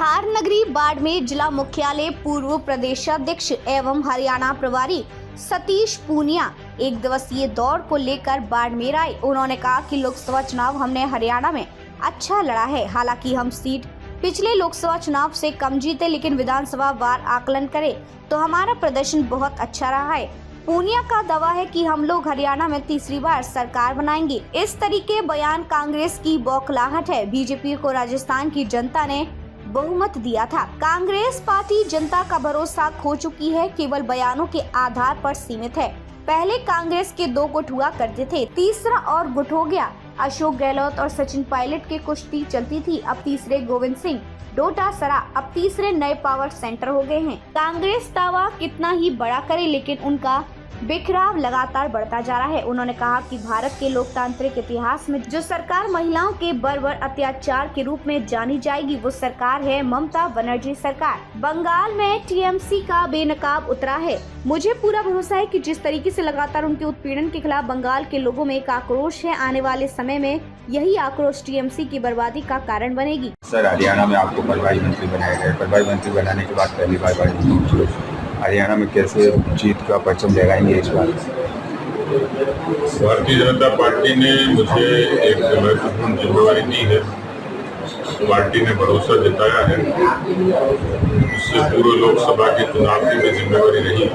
खार नगरी बाड़मेर जिला मुख्यालय पूर्व प्रदेशाध्यक्ष एवं हरियाणा प्रभारी सतीश पूनिया एक दिवसीय दौड़ को लेकर बाड़मेर आए। उन्होंने कहा कि लोकसभा चुनाव हमने हरियाणा में अच्छा लड़ा है। हालांकि हम सीट पिछले लोकसभा चुनाव से कम जीते, लेकिन विधानसभा वार आकलन करें तो हमारा प्रदर्शन बहुत अच्छा रहा है। पूनिया का दावा है कि हम लोग हरियाणा में तीसरी बार सरकार बनाएंगे। इस तरीके बयान कांग्रेस की बौखलाहट है। बीजेपी को राजस्थान की जनता ने बहुमत दिया था। कांग्रेस पार्टी जनता का भरोसा खो चुकी है, केवल बयानों के आधार पर सीमित है। पहले कांग्रेस के 2 गुट हुआ करते थे, तीसरा और गुट हो गया। अशोक गहलोत और सचिन पायलट की कुश्ती चलती थी, अब तीसरे गोविंद सिंह डोटासरा अब तीसरे नए पावर सेंटर हो गए हैं। कांग्रेस दावा कितना ही बड़ा करे, लेकिन उनका बिखराव लगातार बढ़ता जा रहा है। उन्होंने कहा कि भारत के लोकतांत्रिक इतिहास में जो सरकार महिलाओं के बर्बर अत्याचार के रूप में जानी जाएगी, वो सरकार है ममता बनर्जी सरकार। बंगाल में टीएमसी का बेनकाब उतरा है। मुझे पूरा भरोसा है कि जिस तरीके से लगातार उनके उत्पीड़न के खिलाफ बंगाल के लोगों में एक आक्रोश है, आने वाले समय में यही आक्रोश टीएमसी की बर्बादी का कारण बनेगी। सर, हरियाणा में आपको प्रभारी मंत्री बनाया गया। प्रभारी मंत्री बनाने के बाद पहली बार हरियाणा में कैसे जीत का परचम लहराएंगे इस बार? भारतीय जनता पार्टी ने मुझे एक महत्वपूर्ण जिम्मेवारी दी है। पार्टी ने भरोसा जताया है। इससे पूर्व लोकसभा के चुनाव की भी जिम्मेवारी रही।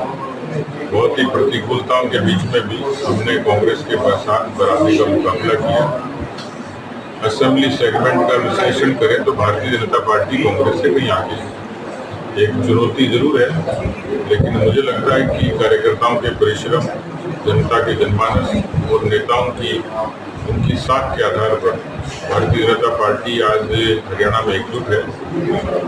बहुत ही प्रतिकूलताओं के बीच में भी हमने कांग्रेस के साथ बराबरी का मुकाबला किया। असेंबली सेगमेंट का विश्लेषण करें तो भारतीय जनता पार्टी कांग्रेस से कहीं आगे है। एक चुनौती जरूर है, लेकिन मुझे लगता है कि कार्यकर्ताओं के परिश्रम, जनता के जनमानस और नेताओं की उनकी साथ के आधार पर भारतीय जनता पार्टी आज हरियाणा में एकजुट है।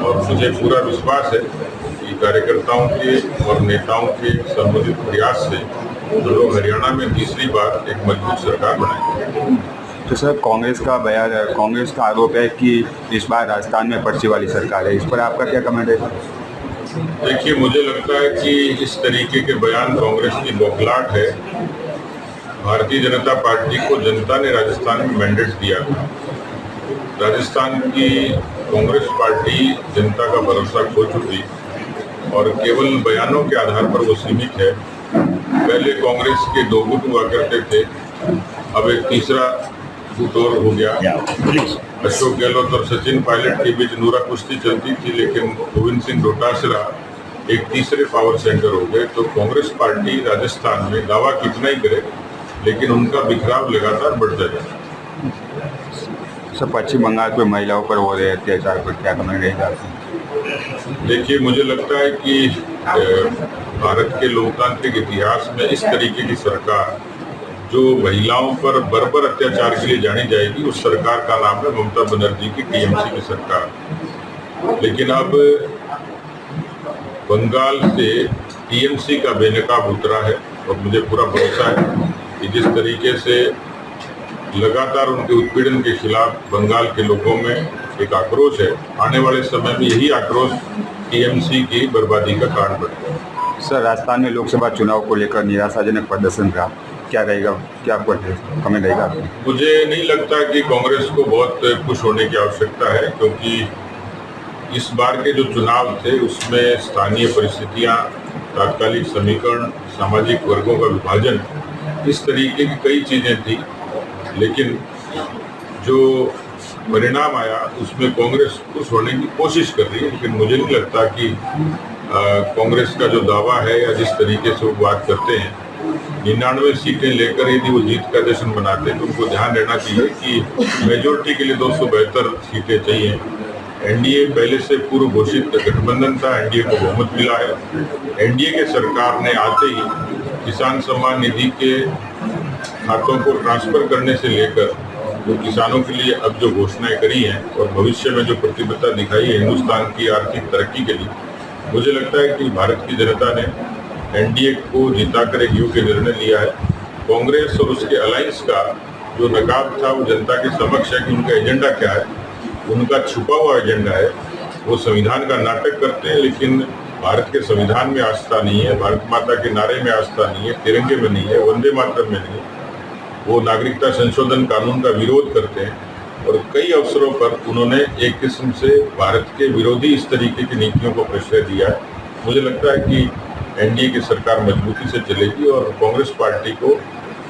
और मुझे पूरा विश्वास है कि कार्यकर्ताओं के और नेताओं के संबंधित प्रयास से जो लोग हरियाणा में तीसरी बार एक मजबूत सरकार बनाएंगे। तो सर, कांग्रेस का आरोप है कि इस बार राजस्थान में पर्ची वाली सरकार है। इस पर आपका क्या कमेंट है? देखिए, मुझे लगता है कि इस तरीके के बयान कांग्रेस की बौखलाहट है। भारतीय जनता पार्टी को जनता ने राजस्थान में मैंडेट दिया था। राजस्थान की कांग्रेस पार्टी जनता का भरोसा खो चुकी और केवल बयानों के आधार पर वो सीमित है। पहले कांग्रेस के 2 गुट हुआ करते थे, अब एक तीसरा गुट और हो गया। अशोक गहलोत और सचिन पायलट के बीच नूरा कुश्ती चलती थी, लेकिन गोविंद सिंह डोटासरा एक तीसरे पावर सेंटर हो गए। तो कांग्रेस पार्टी राजस्थान में दावा कितना ही करे, लेकिन उनका बिखराव लगातार बढ़ता जाए। सर, पश्चिम बंगाल में महिलाओं पर हो रहे अत्याचार पर क्या कमेंट रहेगा? देखिए, मुझे लगता है कि भारत के लोकतांत्रिक इतिहास में इस तरीके की सरकार जो महिलाओं पर बर्बर अत्याचार के लिए जानी जाएगी, उस सरकार का नाम है ममता बनर्जी की टीएमसी की सरकार। लेकिन अब बंगाल से टीएमसी का बेनकाब उतरा है और मुझे पूरा भरोसा है कि जिस तरीके से लगातार उनके उत्पीड़न के खिलाफ बंगाल के लोगों में एक आक्रोश है, आने वाले समय में यही आक्रोश टीएमसी की बर्बादी का कारण बनेगा। सर, राजस्थान में लोकसभा चुनाव को लेकर निराशाजनक प्रदर्शन रहा, क्या रहेगा, क्या कमेंट रहेगा? मुझे नहीं लगता कि कांग्रेस को बहुत खुश होने की आवश्यकता है, क्योंकि इस बार के जो चुनाव थे उसमें स्थानीय परिस्थितियां, तात्कालिक समीकरण, सामाजिक वर्गों का विभाजन, इस तरीके की कई चीज़ें थी। लेकिन जो परिणाम आया उसमें कांग्रेस खुश होने की कोशिश कर रही है, लेकिन मुझे नहीं लगता कि कांग्रेस का जो दावा है या जिस तरीके से वो बात करते हैं, 99 सीटें लेकर यदि वो जीत का जश्न मनाते हैं तो उनको ध्यान रहना चाहिए कि मेजोरिटी के लिए 272 सीटें चाहिए। एनडीए पहले से पूर्व घोषित गठबंधन था, एनडीए को बहुमत मिला है। एनडीए के सरकार ने आते ही किसान सम्मान निधि के खातों को ट्रांसफर करने से लेकर जो किसानों के लिए अब जो घोषणाएं करी हैं और भविष्य में जो प्रतिबद्धता दिखाई है हिंदुस्तान की आर्थिक तरक्की के लिए, मुझे लगता है कि भारत की जनता ने एनडीए को जिताकर एक योग्य निर्णय लिया है। कांग्रेस और उसके अलायंस का जो नकाब था वो जनता के समक्ष है कि उनका एजेंडा क्या है। उनका छुपा हुआ एजेंडा है। वो संविधान का नाटक करते हैं, लेकिन भारत के संविधान में आस्था नहीं है, भारत माता के नारे में आस्था नहीं है, तिरंगे में नहीं है, वंदे मातरम में नहीं है। वो नागरिकता संशोधन कानून का विरोध करते हैं। और कई अवसरों पर उन्होंने एक किस्म से भारत के विरोधी इस तरीके की नीतियों को प्रश्रय दिया है। मुझे लगता है कि एनडीए की सरकार मजबूती से चलेगी और कांग्रेस पार्टी को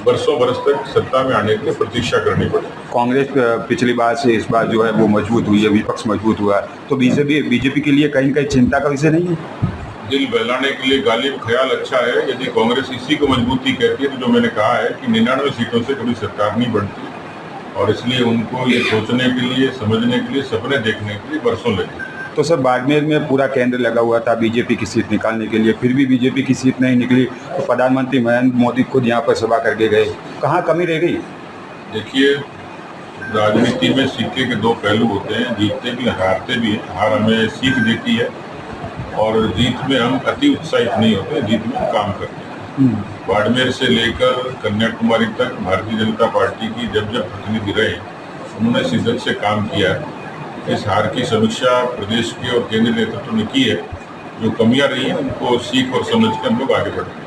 बरसों बरस तक सत्ता में आने के लिए प्रतीक्षा करनी पड़ेगी। कांग्रेस पिछली बार से इस बार जो है वो मजबूत हुई है, विपक्ष मजबूत हुआ है, तो बीजेपी के लिए कहीं न कहीं चिंता का विषय नहीं है? दिल बहलाने के लिए गालिब ख्याल अच्छा है। यदि कांग्रेस इसी को मजबूती कहती है तो जो मैंने कहा है कि 99 सीटों से कभी सरकार नहीं बनती और इसलिए उनको ये सोचने के लिए, समझने के लिए, सपने देखने के लिए बरसों लगे। तो सर बाड़मेर में पूरा केंद्र लगा हुआ था बीजेपी की सीट निकालने के लिए, फिर भी बीजेपी की सीट नहीं निकली, तो प्रधानमंत्री नरेंद्र मोदी खुद यहाँ पर सभा करके गए, कहाँ कमी रह गई? देखिए, राजनीति में सिक्के के दो पहलू होते हैं, जीतते भी हारते भी हैं। हार हमें सीख देती है और जीत में हम अति उत्साहित नहीं होते, जीत में हम काम करते हैं। बाड़मेर से लेकर कन्याकुमारी तक भारतीय जनता पार्टी की जब जब प्रतिनिधि रहे उन्होंने शिद्दत से काम किया है। इस हार की समीक्षा प्रदेश के और केंद्रीय नेतृत्व ने की है। जो कमियां रही हैं उनको सीख और समझ के हम लोग आगे बढ़ेंगे।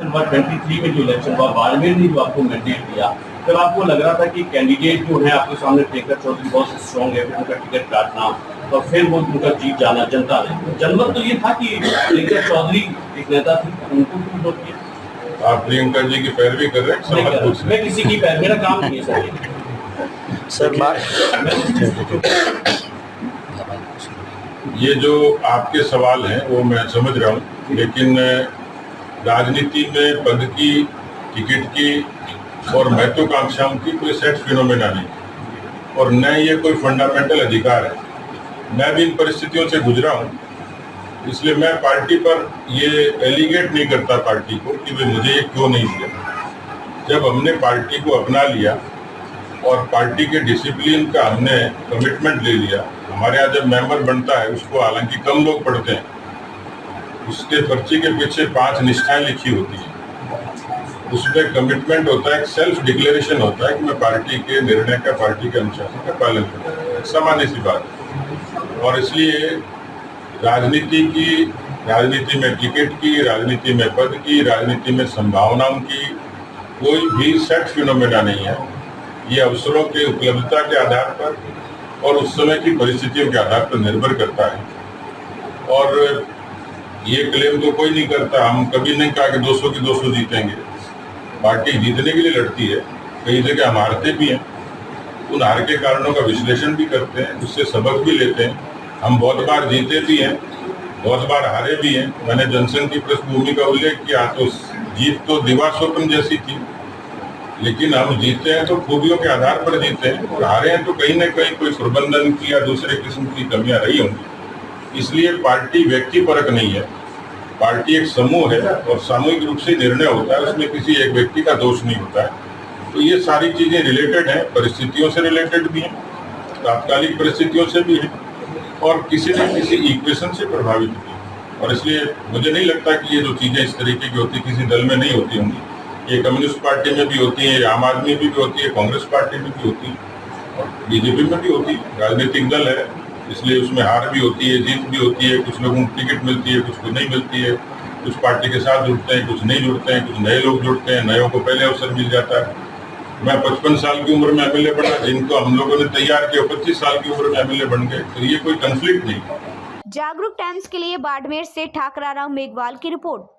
23 में जो इलेक्शन हुआ बाड़मेर ने जो आपको मैंडेट दिया, तब आपको लग रहा था कि कैंडिडेट जो है आपके सामने टेकर चौधरी बहुत स्ट्रॉन्ग है, उनका टिकट काटना और फिर वो उनका जीत जाना जनता ने। जनमत तो ये था कि टेकर चौधरी एक नेता थी, उनको क्यों वोट किया? आप प्रियंका जी की पैरवी कर रहे हैं, सवाल पूछ रहे मैं किसी की पैर, मेरा काम नहीं है सर। ये जो आपके सवाल हैं वो मैं समझ रहा हूँ, लेकिन राजनीति में पद की, टिकट की और महत्वाकांक्षाओं की कोई सेट फिनोमेना नहीं और न ये कोई फंडामेंटल अधिकार है। मैं भी इन परिस्थितियों से गुजरा हूँ, इसलिए मैं पार्टी पर ये एलिगेट नहीं करता पार्टी को कि वे मुझे ये क्यों नहीं दिया। जब हमने पार्टी को अपना लिया और पार्टी के डिसिप्लिन का हमने कमिटमेंट ले लिया, हमारे यहाँ जब मेंबर बनता है उसको हालांकि कम लोग पढ़ते हैं, उसके पर्ची के पीछे 5 निष्ठाएं लिखी होती हैं। उसमें कमिटमेंट होता है, सेल्फ डिक्लेरेशन होता है कि मैं पार्टी के निर्णय का, पार्टी के अनुशासन का पालन करूँगा। सामान्य सी बात है और इसलिए राजनीति में टिकट की, राजनीति में पद की, राजनीति में संभावनाओं की कोई भी सेट फिनोमेना नहीं है। ये अवसरों के उपलब्धता के आधार पर और उस समय की परिस्थितियों के आधार पर निर्भर करता है और ये क्लेम तो कोई नहीं करता। हम कभी नहीं कहा कि 200 की 200 जीतेंगे। पार्टी जीतने के लिए लड़ती है, कई जगह हम हारते भी हैं, उन हार के कारणों का विश्लेषण भी करते हैं, उससे सबक भी लेते हैं। हम बहुत बार जीते भी हैं, बहुत बार हारे भी हैं। मैंने जनसंघ की पृष्ठभूमि का उल्लेख किया, तो जीत तो दीवार स्वप्न जैसी थी, लेकिन हम जीते हैं तो खूबियों के आधार पर जीते हैं और हारे हैं तो कहीं ना कहीं कोई प्रबंधन की या दूसरे किस्म की कमियां रही होंगी। इसलिए पार्टी व्यक्ति परक नहीं है, पार्टी एक समूह है और सामूहिक रूप से निर्णय होता है, उसमें किसी एक व्यक्ति का दोष नहीं होता है। तो ये सारी चीजें रिलेटेड हैं, परिस्थितियों से रिलेटेड भी हैं, तात्कालिक परिस्थितियों से भी है और किसी न किसी इक्वेशन से प्रभावित भी है। और इसलिए मुझे नहीं लगता कि ये जो चीजें इस तरीके की होती किसी दल में नहीं होती होंगी। ये कम्युनिस्ट पार्टी में भी होती है, आम आदमी में भी होती है, कांग्रेस पार्टी में भी होती है और बीजेपी में भी होती है। राजनीतिक दल है, इसलिए उसमें हार भी होती है, जीत भी होती है। कुछ लोगों को टिकट मिलती है, कुछ को नहीं मिलती है, कुछ पार्टी के साथ जुड़ते हैं, कुछ नहीं जुड़ते हैं, कुछ नए लोग जुड़ते हैं, नयों को पहले अवसर मिल जाता है। मैं 55 साल की उम्र में एमएलए बना, जिनको हम लोगों ने तैयार किया 25 साल की उम्र में एमएलए बन गए, तो ये कोई कंफ्लिक्ट नहीं। जागरूक टाइम्स के लिए बाड़मेर से ठाकरा राम मेघवाल की रिपोर्ट।